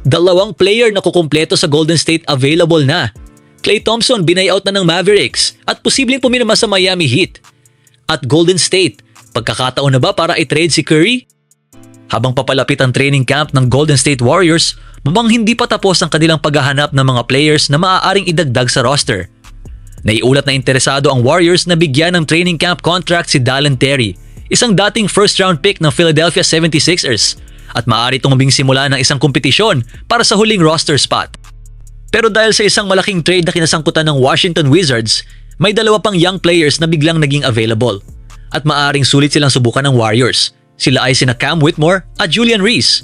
Dalawang player na kukumpleto sa Golden State available na. Klay Thompson binayout na ng Mavericks at posibleng pumirma sa Miami Heat. At Golden State, pagkakataon na ba para i-trade si Curry? Habang papalapit ang training camp ng Golden State Warriors, mukhang hindi pa tapos ang kanilang paghahanap ng mga players na maaaring idagdag sa roster. Naiulat na interesado ang Warriors na bigyan ng training camp contract si Dalen Terry, isang dating first round pick ng Philadelphia 76ers, at maaari itong maging simula ng isang kompetisyon para sa huling roster spot. Pero dahil sa isang malaking trade na kinasangkutan ng Washington Wizards, may dalawa pang young players na biglang naging available at maaaring sulit silang subukan ng Warriors. Sila ay sina Cam Whitmore at Julian Reese.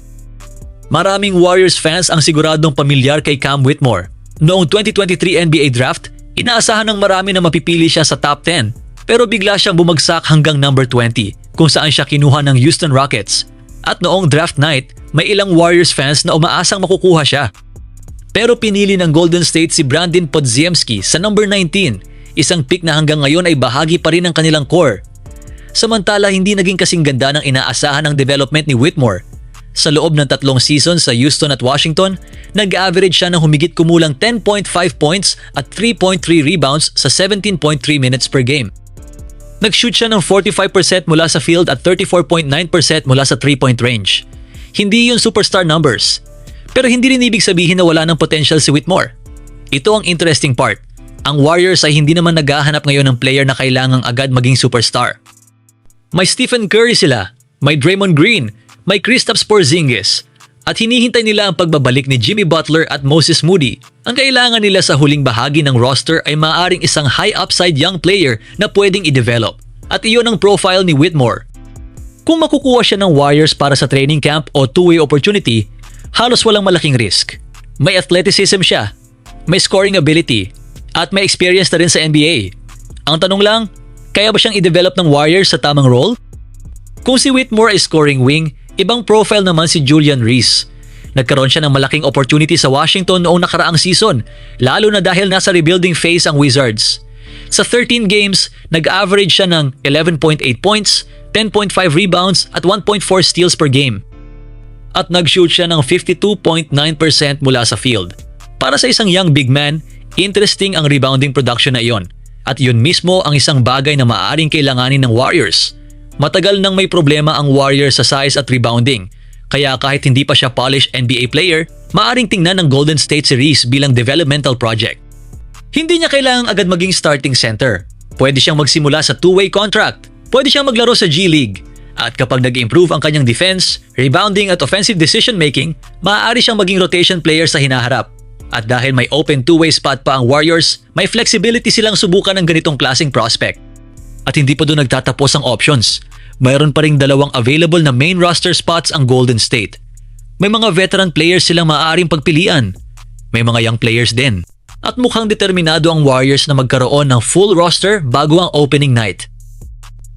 Maraming Warriors fans ang siguradong pamilyar kay Cam Whitmore. Noong 2023 NBA Draft, inaasahan ng marami na mapipili siya sa top 10, pero bigla siyang bumagsak hanggang number 20 kung saan siya kinuha ng Houston Rockets. At noong draft night, may ilang Warriors fans na umaasang makukuha siya. Pero pinili ng Golden State si Brandon Podziemski sa number 19, isang pick na hanggang ngayon ay bahagi pa rin ng kanilang core. Samantala, hindi naging kasing ganda ng inaasahan ng development ni Whitmore. Sa loob ng 3 seasons sa Houston at Washington, nag-average siya ng humigit kumulang 10.5 points at 3.3 rebounds sa 17.3 minutes per game. Nag-shoot siya ng 45% mula sa field at 34.9% mula sa 3-point range. Hindi yun superstar numbers. Pero hindi rin ibig sabihin na wala ng potential si Whitmore. Ito ang interesting part. Ang Warriors ay hindi naman naghahanap ngayon ng player na kailangang agad maging superstar. May Stephen Curry sila, may Draymond Green, may Kristaps Porzingis, at hinihintay nila ang pagbabalik ni Jimmy Butler at Moses Moody. Ang kailangan nila sa huling bahagi ng roster ay maaaring isang high upside young player na pwedeng i-develop. At iyon ang profile ni Whitmore. Kung makukuha siya ng Warriors para sa training camp o two-way opportunity, halos walang malaking risk. May athleticism siya, may scoring ability, at may experience na rin sa NBA. Ang tanong lang, kaya ba siyang i-develop ng Warriors sa tamang role? Kung si Whitmore ay scoring wing, ibang profile naman si Julian Reese. Nagkaroon siya ng malaking opportunity sa Washington noong nakaraang season, lalo na dahil nasa rebuilding phase ang Wizards. Sa 13 games, nag-average siya ng 11.8 points, 10.5 rebounds at 1.4 steals per game. At nag-shoot siya ng 52.9% mula sa field. Para sa isang young big man, interesting ang rebounding production na iyon. At yun mismo ang isang bagay na maaaring kailanganin ng Warriors. Matagal nang may problema ang Warriors sa size at rebounding. Kaya kahit hindi pa siya polished NBA player, maaaring tingnan ng Golden State Series bilang developmental project. Hindi niya kailangang agad maging starting center. Pwede siyang magsimula sa two-way contract. Pwede siyang maglaro sa G League. At kapag nag-improve ang kanyang defense, rebounding at offensive decision-making, maaari siyang maging rotation player sa hinaharap. At dahil may open two-way spot pa ang Warriors, may flexibility silang subukan ng ganitong klaseng prospect. At hindi pa doon nagtatapos ang options. Mayroon pa ring 2 available na main roster spots ang Golden State. May mga veteran players silang maaaring pagpilian. May mga young players din. At mukhang determinado ang Warriors na magkaroon ng full roster bago ang opening night.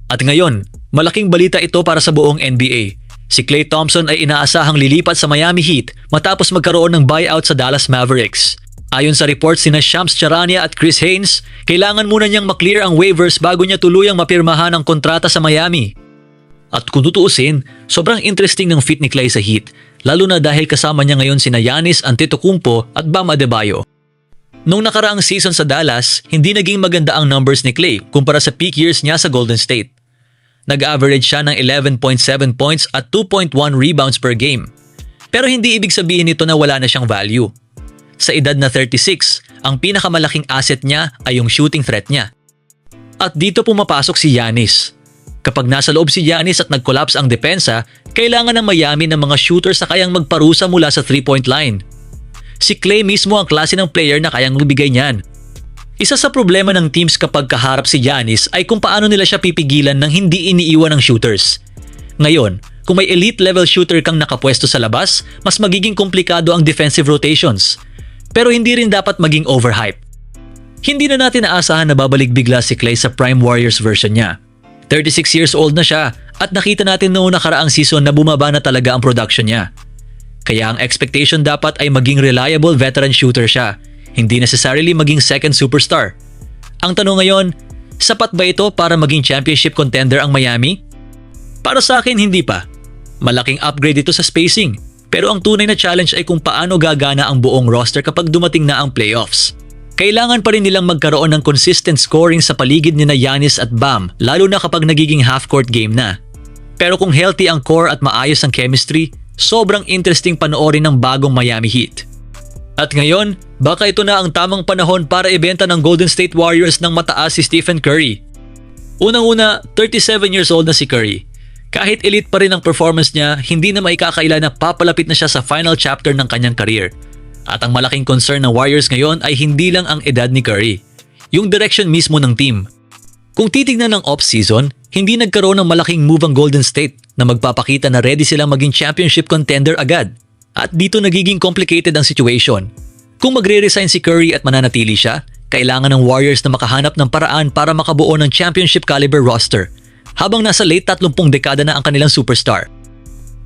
At ngayon, malaking balita ito para sa buong NBA. Si Klay Thompson ay inaasahang lilipat sa Miami Heat matapos magkaroon ng buyout sa Dallas Mavericks. Ayon sa reports sina Shams Charania at Chris Haynes, kailangan muna niyang maklear ang waivers bago niya tuluyang mapirmahan ang kontrata sa Miami. At kung tutuusin, sobrang interesting ng fit ni Klay sa Heat, lalo na dahil kasama niya ngayon sina Giannis Antetokounmpo at Bam Adebayo. Noong nakaraang season sa Dallas, hindi naging maganda ang numbers ni Klay kumpara sa peak years niya sa Golden State. Nag-average siya ng 11.7 points at 2.1 rebounds per game. Pero hindi ibig sabihin nito na wala na siyang value. Sa edad na 36, ang pinakamalaking asset niya ay yung shooting threat niya. At dito pumapasok si Giannis. Kapag nasa loob si Giannis at nag-collapse ang depensa, kailangan ng Miami ng mga shooters na kayang magparusa mula sa 3-point line. Si Klay mismo ang klase ng player na kayang magbigay niyan. Isa sa problema ng teams kapag kaharap si Giannis ay kung paano nila siya pipigilan ng hindi iniiwan ng shooters. Ngayon, kung may elite level shooter kang nakapwesto sa labas, mas magiging komplikado ang defensive rotations. Pero hindi rin dapat maging overhype. Hindi na natin naasahan na babalik bigla si Klay sa prime Warriors version niya. 36 years old na siya at nakita natin noong nakaraang season na bumaba na talaga ang production niya. Kaya ang expectation dapat ay maging reliable veteran shooter siya, hindi necessarily maging second superstar. Ang tanong ngayon, sapat ba ito para maging championship contender ang Miami? Para sa akin, hindi pa. Malaking upgrade ito sa spacing, Pero ang tunay na challenge ay kung paano gagana ang buong roster kapag dumating na ang playoffs. Kailangan pa rin nilang magkaroon ng consistent scoring sa paligid ni na Giannis at Bam, lalo na kapag nagiging half-court game na. Pero kung healthy ang core at maayos ang chemistry, sobrang interesting panoorin ng bagong Miami Heat. At ngayon, baka ito na ang tamang panahon para ibenta ng Golden State Warriors ng mataas si Stephen Curry. Unang-una, 37 years old na si Curry. Kahit elite pa rin ang performance niya, hindi na maikakaila na papalapit na siya sa final chapter ng kanyang career. At ang malaking concern ng Warriors ngayon ay hindi lang ang edad ni Curry, yung direction mismo ng team. Kung titignan ng off-season, hindi nagkaroon ng malaking move ang Golden State na magpapakita na ready silang maging championship contender agad. At dito nagiging complicated ang situation. Kung magre-resign si Curry at mananatili siya, kailangan ng Warriors na makahanap ng paraan para makabuo ng championship caliber roster habang nasa late 30 dekada na ang kanilang superstar.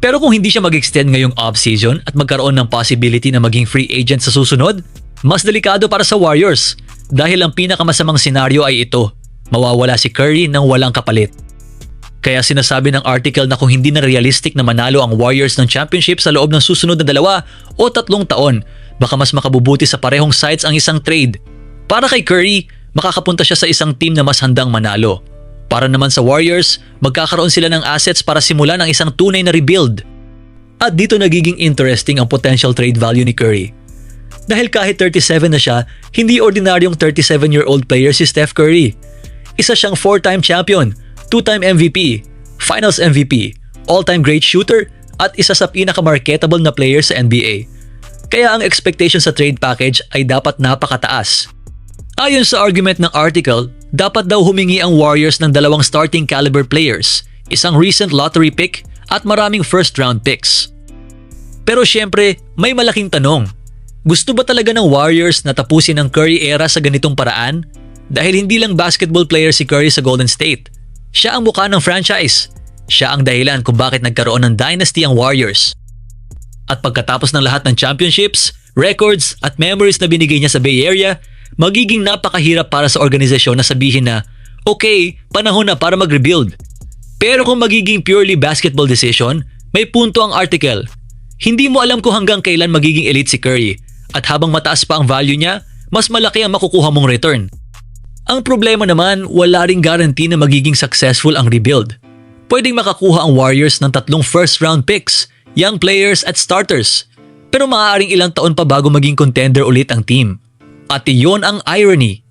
Pero kung hindi siya mag-extend ngayong off-season at magkaroon ng possibility na maging free agent sa susunod, mas delikado para sa Warriors dahil ang pinakamasamang senaryo ay ito, mawawala si Curry nang walang kapalit. Kaya sinasabi ng article na kung hindi na realistic na manalo ang Warriors ng championship sa loob ng susunod na 2 o 3 taon, baka mas makabubuti sa parehong sides ang isang trade. Para kay Curry, makakapunta siya sa isang team na mas handang manalo. Para naman sa Warriors, magkakaroon sila ng assets para simulan ang isang tunay na rebuild. At dito nagiging interesting ang potential trade value ni Curry. Dahil kahit 37 na siya, hindi ordinaryong 37-year-old player si Steph Curry. Isa siyang 4-time champion, 2-time MVP, Finals MVP, all-time great shooter, at isa sa pinaka-marketable na player sa NBA. Kaya ang expectation sa trade package ay dapat napakataas. Ayon sa argument ng article, dapat daw humingi ang Warriors ng 2 starting caliber players, isang recent lottery pick at maraming first round picks. Pero syempre, may malaking tanong. Gusto ba talaga ng Warriors na tapusin ang Curry era sa ganitong paraan? Dahil hindi lang basketball player si Curry sa Golden State. Siya ang mukha ng franchise. Siya ang dahilan kung bakit nagkaroon ng dynasty ang Warriors. At pagkatapos ng lahat ng championships, records at memories na binigay niya sa Bay Area, magiging napakahirap para sa organisasyon na sabihin na, okay, panahon na para mag-rebuild. Pero kung magiging purely basketball decision, may punto ang article. Hindi mo alam kung hanggang kailan magiging elite si Curry at habang mataas pa ang value niya, mas malaki ang makukuha mong return. Ang problema naman, wala ring guarantee na magiging successful ang rebuild. Pwedeng makakuha ang Warriors ng 3 first round picks, young players at starters. Pero maaaring ilang taon pa bago maging contender ulit ang team. At iyon ang irony.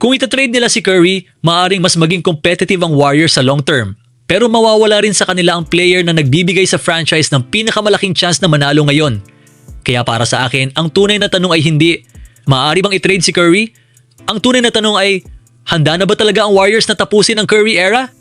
Kung itatrade nila si Curry, maaaring mas maging competitive ang Warriors sa long term. Pero mawawala rin sa kanila ang player na nagbibigay sa franchise ng pinakamalaking chance na manalo ngayon. Kaya para sa akin, ang tunay na tanong ay hindi, maaari bang i-trade si Curry? Ang tunay na tanong ay, handa na ba talaga ang Warriors na tapusin ang Curry era?